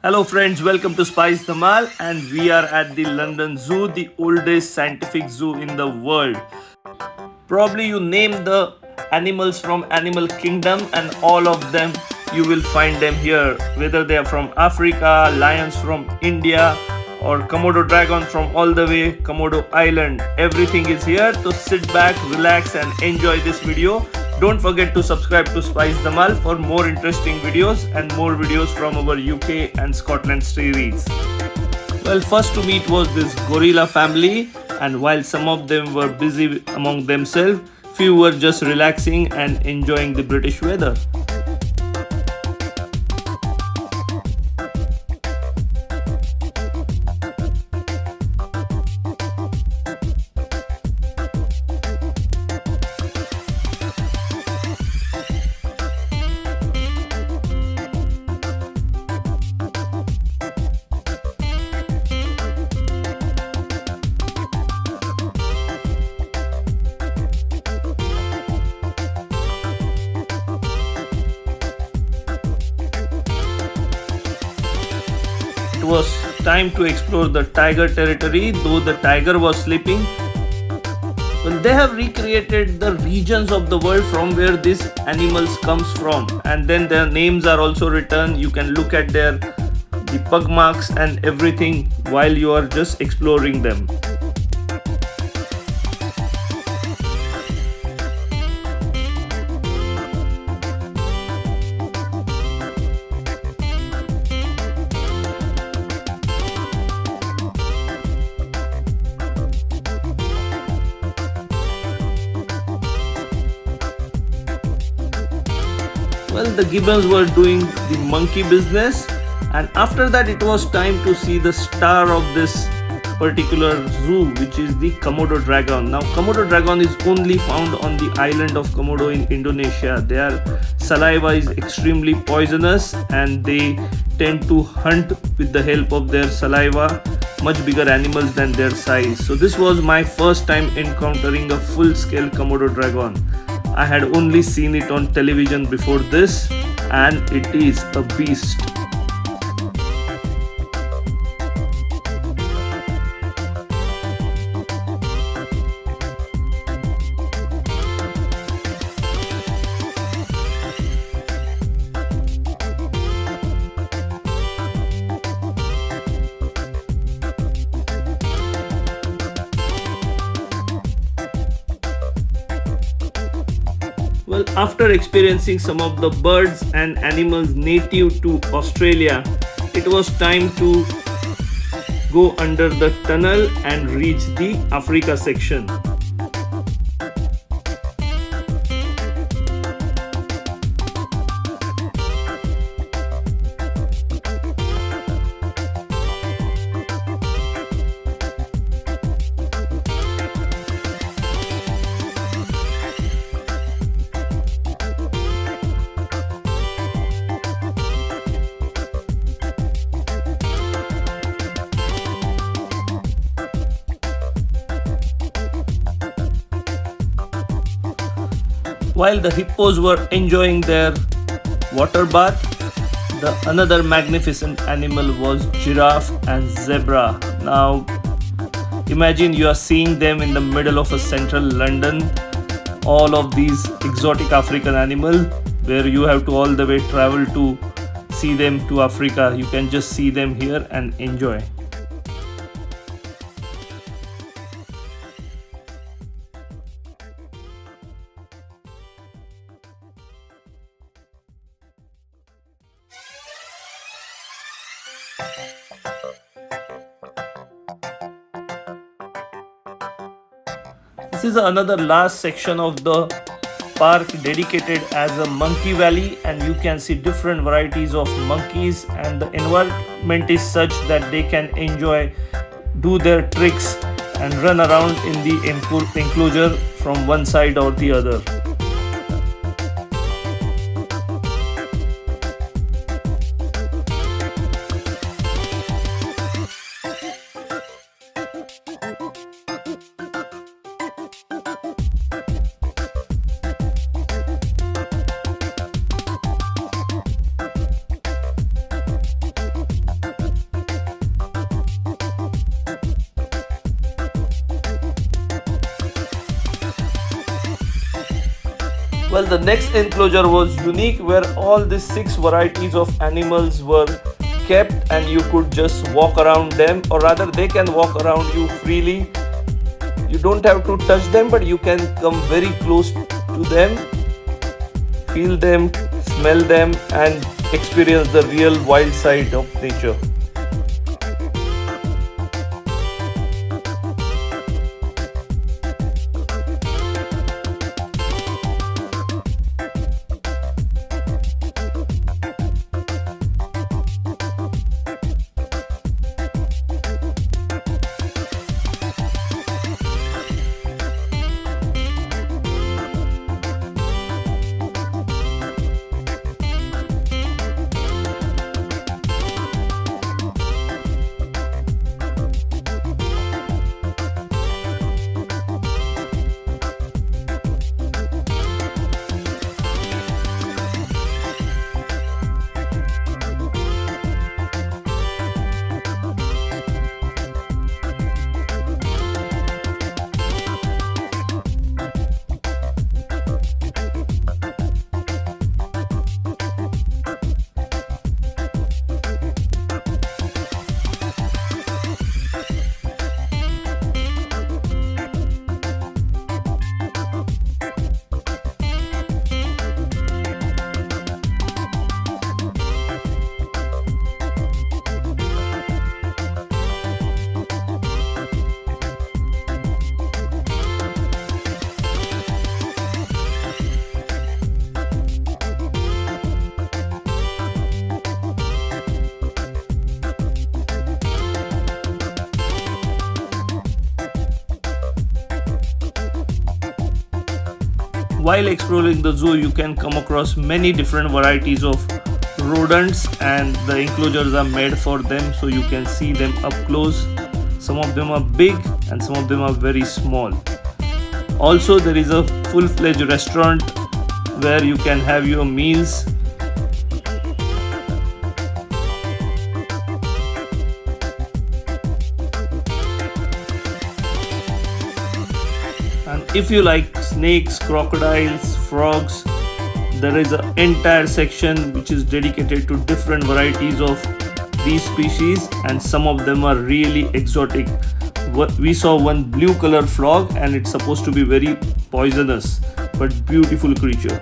Hello, friends, welcome to Spice Dhamal, and we are at the London Zoo, the oldest scientific zoo in the world. Probably you name the animals from animal kingdom, and all of them you will find them here, whether they are from Africa, lions from India, or Komodo dragon from all the way Komodo Island. Everything is here. So sit back, relax, and enjoy this video. Don't forget to subscribe to Spice Dhamal for more interesting videos and more videos from our UK and Scotland series. Well, first to meet was this gorilla family, and while some of them were busy among themselves, few were just relaxing and enjoying the British weather. It was time to explore the tiger territory, though the tiger was sleeping. Well, they have recreated the regions of the world from where these animals comes from, and then their names are also written. You can look at their the pug marks and everything while you are just exploring them. Well, the gibbons were doing the monkey business, and after that, it was time to see the star of this particular zoo, which is the Komodo dragon. Now, Komodo dragon is only found on the island of Komodo in Indonesia. Their saliva is extremely poisonous, and they tend to hunt with the help of their saliva much bigger animals than their size. So, this was my first time encountering a full scale Komodo dragon. I had only seen it on television before this, and it is a beast. Well, after experiencing some of the birds and animals native to Australia, it was time to go under the tunnel and reach the Africa section. While the hippos were enjoying their water bath, the another magnificent animal was giraffe and zebra. Now imagine you are seeing them in the middle of a central London, all of these exotic African animals where you have to all the way travel to see them to Africa. You can just see them here and enjoy. This is another last section of the park dedicated as a monkey valley, and you can see different varieties of monkeys, and the environment is such that they can enjoy, do their tricks and run around in the enclosure from one side or the other. Well, the next enclosure was unique where all these six varieties of animals were kept and you could just walk around them, or rather, they can walk around you freely. You don't have to touch them, but you can come very close to them, feel them, smell them, and experience the real wild side of nature. While exploring the zoo, you can come across many different varieties of rodents, and the enclosures are made for them so you can see them up close. Some of them are big and some of them are very small. Also, there is a full-fledged restaurant where you can have your meals. And if you like snakes, crocodiles, frogs, there is an entire section which is dedicated to different varieties of these species, and some of them are really exotic. We saw one blue color frog, and it's supposed to be very poisonous but beautiful creature.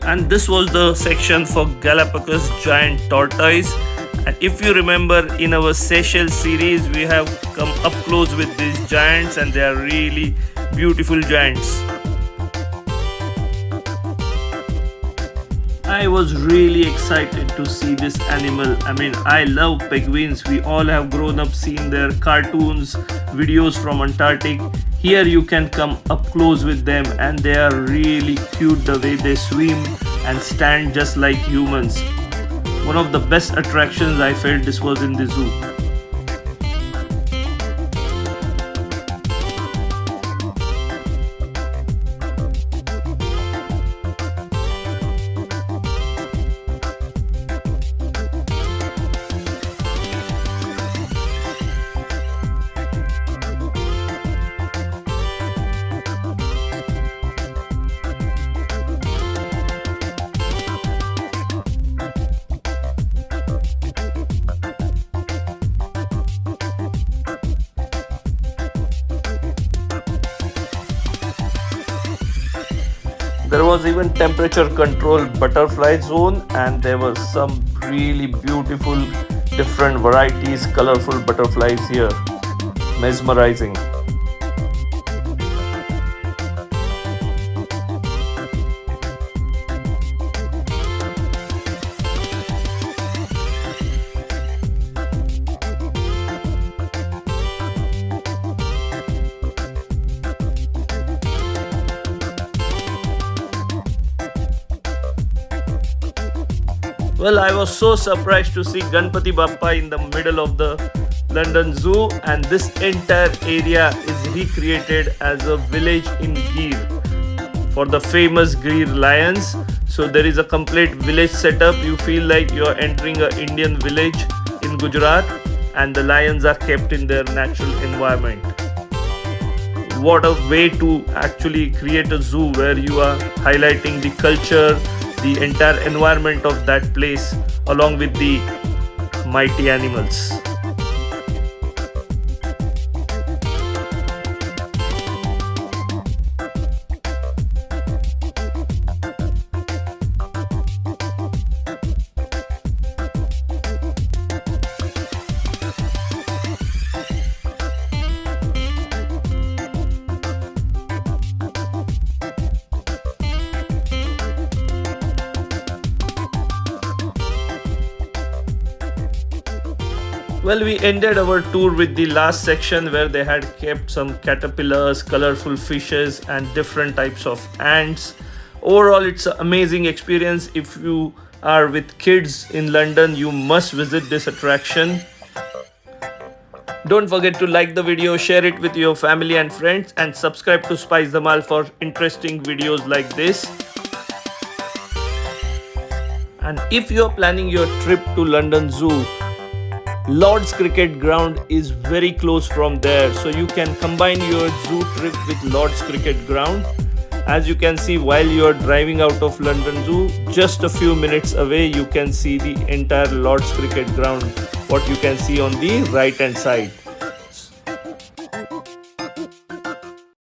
And this was the section for Galapagos giant tortoise. And if you remember, in our Seychelles series, we have come up close with these giants, and they are really beautiful giants. I was really excited to see this animal. I mean, I love penguins. We all have grown up seeing their cartoons, videos from Antarctic. Here you can come up close with them, and they are really cute the way they swim and stand just like humans. One of the best attractions I felt this was in the zoo. There was even temperature controlled butterfly zone, and there were some really beautiful different varieties, colorful butterflies here. Mesmerizing. Well, I was so surprised to see Ganpati Bappa in the middle of the London Zoo, and this entire area is recreated as a village in Gir for the famous Gir lions. So there is a complete village setup. You feel like you are entering an Indian village in Gujarat, and the lions are kept in their natural environment. What a way to actually create a zoo where you are highlighting the culture, the entire environment of that place along with the mighty animals. Well, we ended our tour with the last section where they had kept some caterpillars, colorful fishes, and different types of ants. Overall, it's an amazing experience. If you are with kids in London, you must visit this attraction. Don't forget to like the video, share it with your family and friends, and subscribe to Spice Dhamal for interesting videos like this. And if you're planning your trip to London Zoo, Lord's Cricket Ground is very close from there, so you can combine your zoo trip with Lord's Cricket Ground. As you can see, while you are driving out of London Zoo, just a few minutes away you can see the entire Lord's Cricket Ground, what you can see on the right hand side.